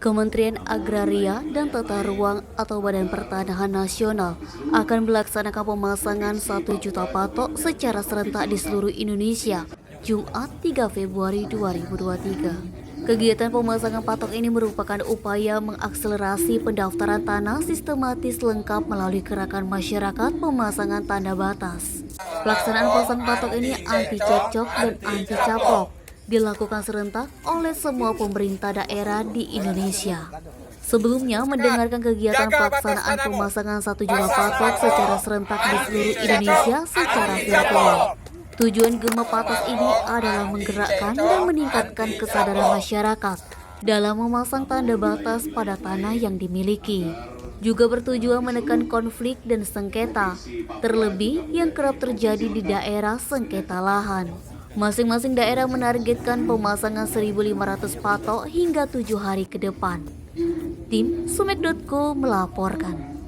Kementerian Agraria dan Tata Ruang atau Badan Pertanahan Nasional akan melaksanakan pemasangan 1 juta patok secara serentak di seluruh Indonesia, Jumat 3 Februari 2023. Kegiatan pemasangan patok ini merupakan upaya mengakselerasi pendaftaran tanah sistematis lengkap melalui gerakan masyarakat pemasangan tanda batas. Pelaksanaan pasang patok ini anti cekcok dan anti caplok, dilakukan serentak oleh semua pemerintah daerah di Indonesia. Sebelumnya mendengarkan kegiatan pelaksanaan pemasangan 1 juta patok secara serentak di seluruh Indonesia secara virtual. Tujuan Gema Patos ini adalah menggerakkan dan meningkatkan kesadaran masyarakat dalam memasang tanda batas pada tanah yang dimiliki. Juga bertujuan menekan konflik dan sengketa, terlebih yang kerap terjadi di daerah sengketa lahan. Masing-masing daerah menargetkan pemasangan 1.500 patok hingga 7 hari ke depan. Tim Sumek.co melaporkan.